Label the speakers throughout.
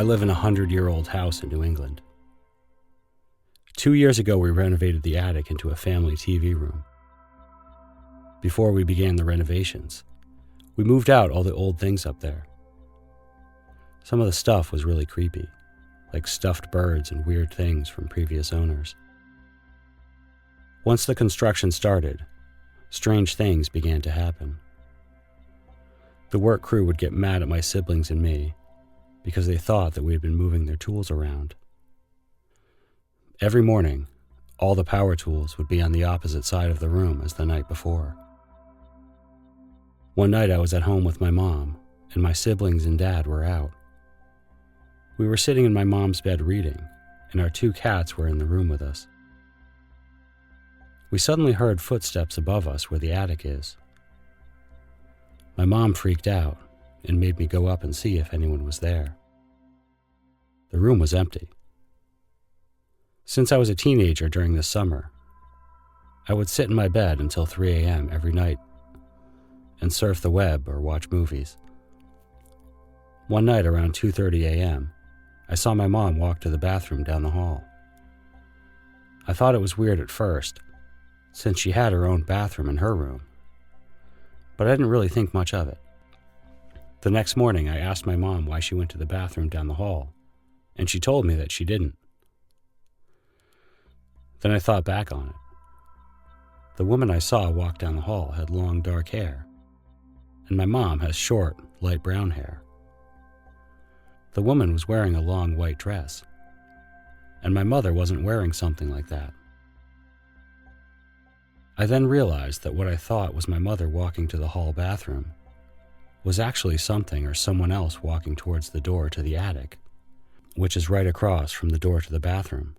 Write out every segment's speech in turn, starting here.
Speaker 1: live in a 100-year-old house in New England. 2 years ago, we renovated the attic into a family TV room. Before we began the renovations, we moved out all the old things up there. Some of the stuff was really creepy, like stuffed birds and weird things from previous owners. Once the construction started, strange things began to happen. The work crew would get mad at my siblings and me because they thought that we had been moving their tools around. Every morning, all the power tools would be on the opposite side of the room as the night before. One night I was at home with my mom, and my siblings and dad were out. We were sitting in my mom's bed reading, and our 2 cats were in the room with us. We suddenly heard footsteps above us where the attic is. My mom freaked out and made me go up and see if anyone was there. The room was empty. Since I was a teenager during the summer, I would sit in my bed until 3 a.m. every night and surf the web or watch movies. One night around 2:30 a.m., I saw my mom walk to the bathroom down the hall. I thought it was weird at first, since she had her own bathroom in her room, but I didn't really think much of it. The next morning, I asked my mom why she went to the bathroom down the hall, and she told me that she didn't. Then I thought back on it. The woman I saw walk down the hall had long, dark hair, and my mom has short, light brown hair. The woman was wearing a long white dress, and my mother wasn't wearing something like that. I then realized that what I thought was my mother walking to the hall bathroom was actually something or someone else walking towards the door to the attic, which is right across from the door to the bathroom.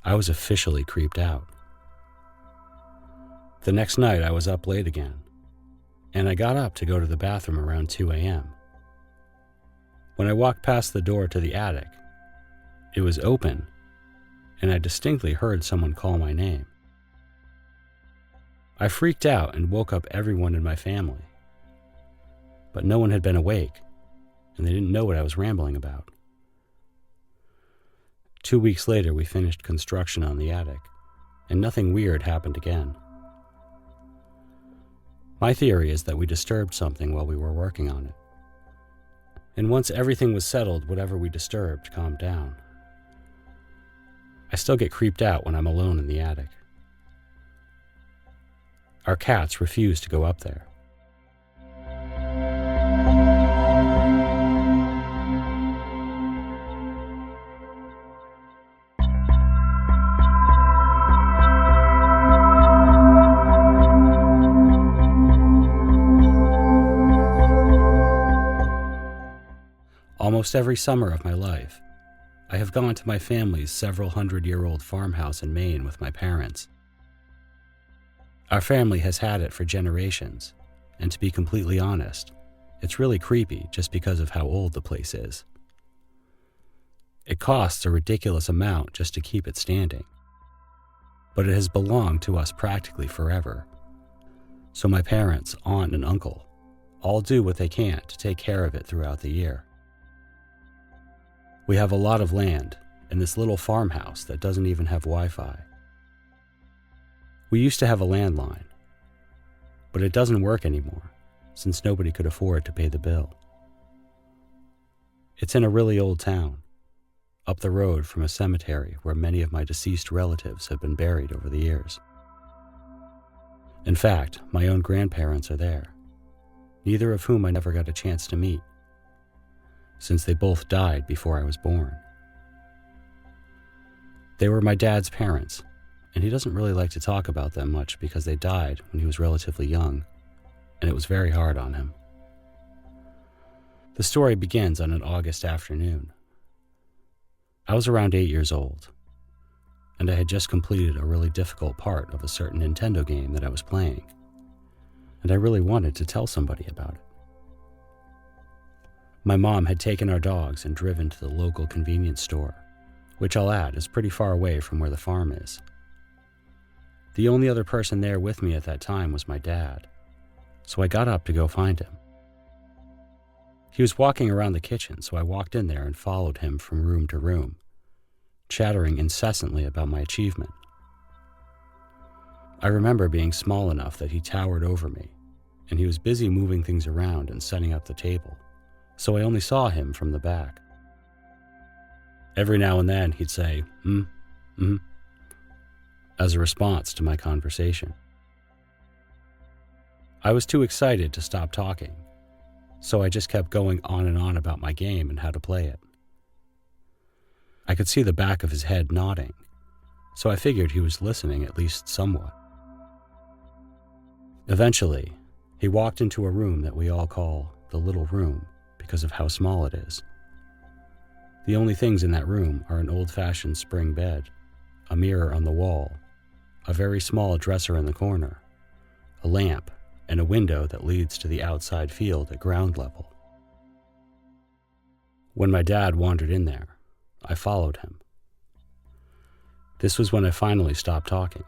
Speaker 1: I was officially creeped out. The next night I was up late again, and I got up to go to the bathroom around 2 a.m. When I walked past the door to the attic, it was open, and I distinctly heard someone call my name. I freaked out and woke up everyone in my family, but no one had been awake, and they didn't know what I was rambling about. 2 weeks later, we finished construction on the attic, and nothing weird happened again. My theory is that we disturbed something while we were working on it, and once everything was settled, whatever we disturbed calmed down. I still get creeped out when I'm alone in the attic. Our cats refuse to go up there. Almost every summer of my life, I have gone to my family's several 100-year-old farmhouse in Maine with my parents. Our family has had it for generations, and to be completely honest, it's really creepy just because of how old the place is. It costs a ridiculous amount just to keep it standing, but it has belonged to us practically forever. So my parents, aunt, and uncle all do what they can to take care of it throughout the year. We have a lot of land and this little farmhouse that doesn't even have Wi-Fi. We used to have a landline, but it doesn't work anymore since nobody could afford to pay the bill. It's in a really old town, up the road from a cemetery where many of my deceased relatives have been buried over the years. In fact, my own grandparents are there, neither of whom I never got a chance to meet, since they both died before I was born. They were my dad's parents, and he doesn't really like to talk about them much because they died when he was relatively young, and it was very hard on him. The story begins on an August afternoon. I was around 8 years old, and I had just completed a really difficult part of a certain Nintendo game that I was playing, and I really wanted to tell somebody about it. My mom had taken our dogs and driven to the local convenience store, which I'll add is pretty far away from where the farm is. The only other person there with me at that time was my dad, so I got up to go find him. He was walking around the kitchen, so I walked in there and followed him from room to room, chattering incessantly about my achievement. I remember being small enough that he towered over me, and he was busy moving things around and setting up the table, so I only saw him from the back. Every now and then he'd say, as a response to my conversation. I was too excited to stop talking, so I just kept going on and on about my game and how to play it. I could see the back of his head nodding, so I figured he was listening at least somewhat. Eventually, he walked into a room that we all call the little room because of how small it is. The only things in that room are an old-fashioned spring bed, a mirror on the wall, a very small dresser in the corner, a lamp, and a window that leads to the outside field at ground level. When my dad wandered in there, I followed him. This was when I finally stopped talking.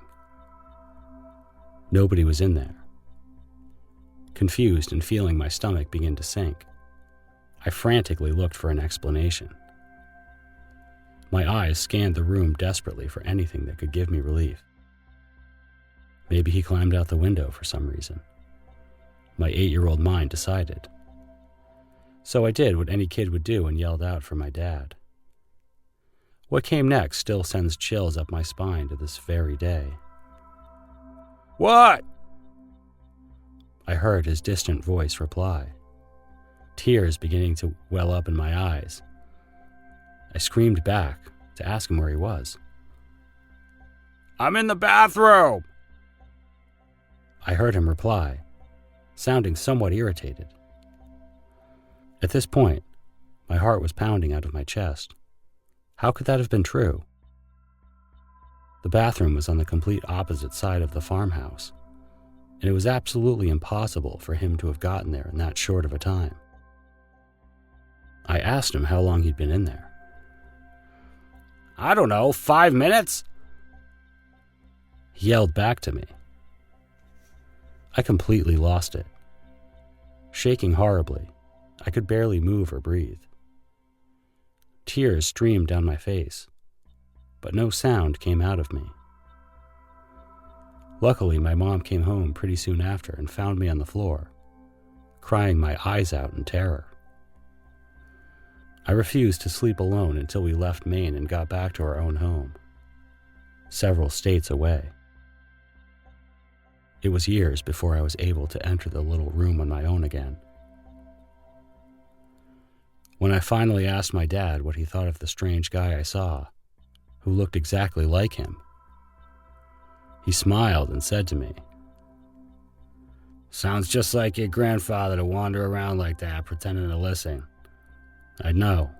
Speaker 1: Nobody was in there. Confused and feeling my stomach begin to sink, I frantically looked for an explanation. My eyes scanned the room desperately for anything that could give me relief. Maybe he climbed out the window for some reason. My 8-year-old mind decided. So I did what any kid would do and yelled out for my dad. What came next still sends chills up my spine to this very day. "What?" I heard his distant voice reply, tears beginning to well up in my eyes. I screamed back to ask him where he was. "I'm in the bathroom," I heard him reply, sounding somewhat irritated. At this point, my heart was pounding out of my chest. How could that have been true? The bathroom was on the complete opposite side of the farmhouse, and it was absolutely impossible for him to have gotten there in that short of a time. I asked him how long he'd been in there. "I don't know, 5 minutes?" He yelled back to me. I completely lost it. Shaking horribly, I could barely move or breathe. Tears streamed down my face, but no sound came out of me. Luckily, my mom came home pretty soon after and found me on the floor, crying my eyes out in terror. I refused to sleep alone until we left Maine and got back to our own home, several states away. It was years before I was able to enter the little room on my own again. When I finally asked my dad what he thought of the strange guy I saw, who looked exactly like him, he smiled and said to me, "Sounds just like your grandfather to wander around like that, pretending to listen. I know,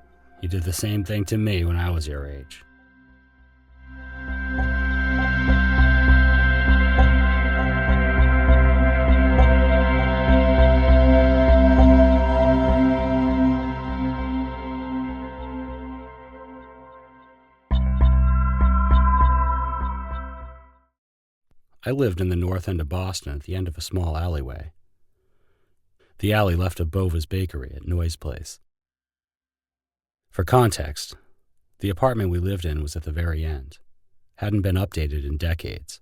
Speaker 1: you did the same thing to me when I was your age." I lived in the north end of Boston at the end of a small alleyway. The alley left of Bova's Bakery at Noyes Place. For context, the apartment we lived in was at the very end. Hadn't been updated in decades.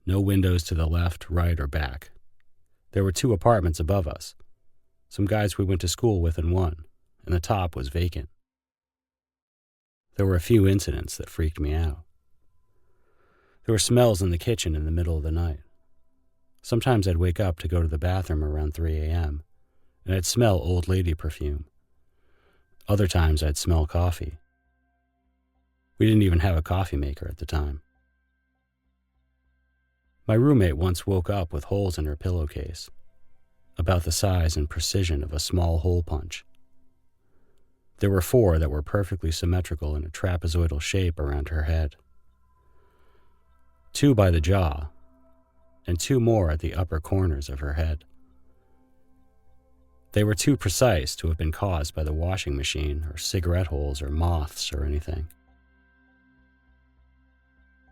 Speaker 1: No windows to the left, right, or back. There were 2 apartments above us. Some guys we went to school with in one, and the top was vacant. There were a few incidents that freaked me out. There were smells in the kitchen in the middle of the night. Sometimes I'd wake up to go to the bathroom around 3 a.m., and I'd smell old lady perfume. Other times I'd smell coffee. We didn't even have a coffee maker at the time. My roommate once woke up with holes in her pillowcase, about the size and precision of a small hole punch. There were 4 that were perfectly symmetrical in a trapezoidal shape around her head. 2 by the jaw, and 2 more at the upper corners of her head. They were too precise to have been caused by the washing machine or cigarette holes or moths or anything.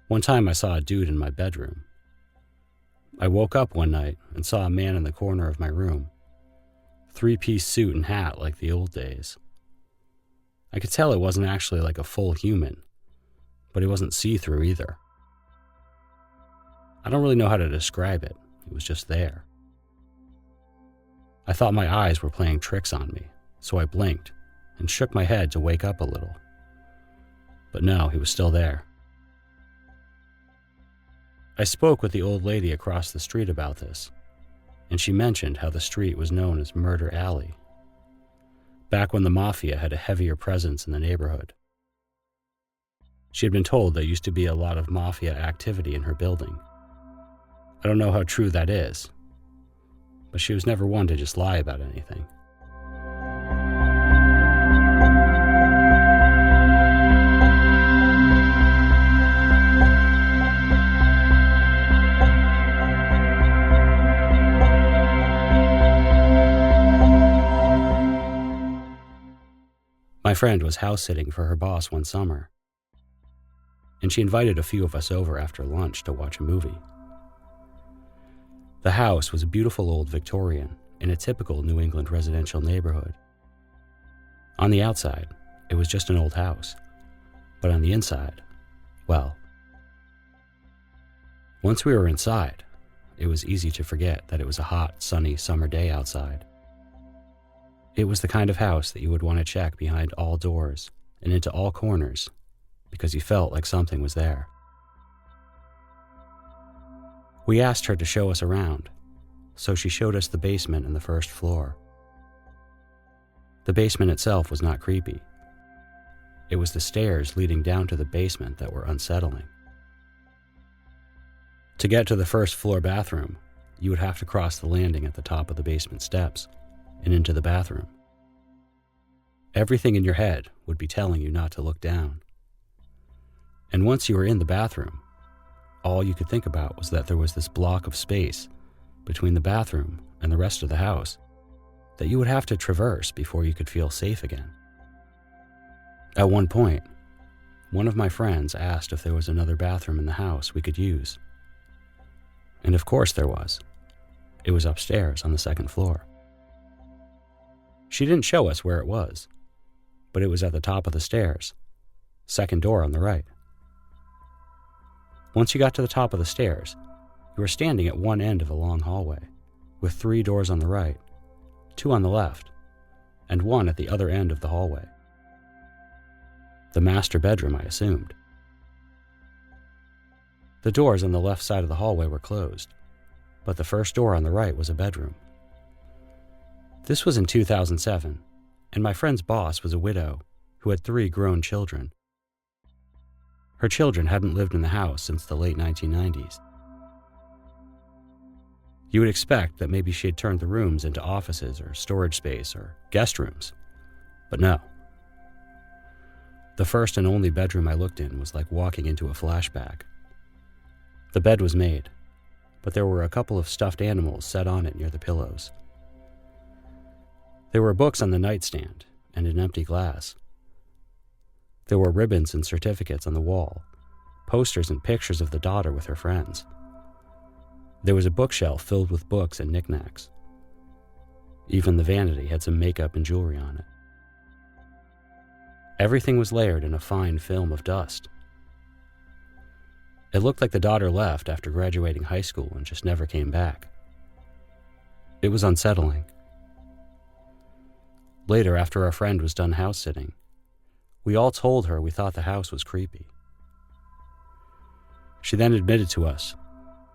Speaker 1: One time I saw a dude in my bedroom. I woke up one night and saw a man in the corner of my room. three-piece suit and hat like the old days. I could tell it wasn't actually like a full human, but it wasn't see-through either. I don't really know how to describe it. It was just there. I thought my eyes were playing tricks on me, so I blinked and shook my head to wake up a little. But no, he was still there. I spoke with the old lady across the street about this, and she mentioned how the street was known as Murder Alley, back when the mafia had a heavier presence in the neighborhood. She had been told there used to be a lot of mafia activity in her building. I don't know how true that is, but she was never one to just lie about anything. My friend was house-sitting for her boss one summer, and she invited a few of us over after lunch to watch a movie. The house was a beautiful old Victorian in a typical New England residential neighborhood. On the outside, it was just an old house, but on the inside, well. Once we were inside, it was easy to forget that it was a hot, sunny summer day outside. It was the kind of house that you would want to check behind all doors and into all corners because you felt like something was there. We asked her to show us around, so she showed us the basement and the first floor. The basement itself was not creepy. It was the stairs leading down to the basement that were unsettling. To get to the first floor bathroom, you would have to cross the landing at the top of the basement steps and into the bathroom. Everything in your head would be telling you not to look down. And once you were in the bathroom, all you could think about was that there was this block of space between the bathroom and the rest of the house that you would have to traverse before you could feel safe again. At one point, one of my friends asked if there was another bathroom in the house we could use. And of course there was. It was upstairs on the second floor. She didn't show us where it was, but it was at the top of the stairs, second door on the right. Once you got to the top of the stairs, you were standing at one end of a long hallway, with 3 doors on the right, 2 on the left, and 1 at the other end of the hallway. The master bedroom, I assumed. The doors on the left side of the hallway were closed, but the first door on the right was a bedroom. This was in 2007, and my friend's boss was a widow who had 3 grown children. Her children hadn't lived in the house since the late 1990s. You would expect that maybe she had turned the rooms into offices or storage space or guest rooms, but no. The first and only bedroom I looked in was like walking into a flashback. The bed was made, but there were a couple of stuffed animals set on it near the pillows. There were books on the nightstand and an empty glass. There were ribbons and certificates on the wall, posters and pictures of the daughter with her friends. There was a bookshelf filled with books and knickknacks. Even the vanity had some makeup and jewelry on it. Everything was layered in a fine film of dust. It looked like the daughter left after graduating high school and just never came back. It was unsettling. Later, after our friend was done house-sitting, we all told her we thought the house was creepy. She then admitted to us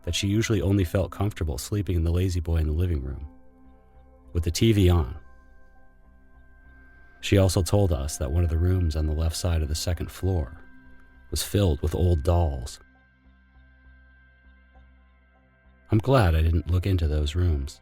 Speaker 1: that she usually only felt comfortable sleeping in the lazy boy in the living room, with the TV on. She also told us that one of the rooms on the left side of the second floor was filled with old dolls. I'm glad I didn't look into those rooms.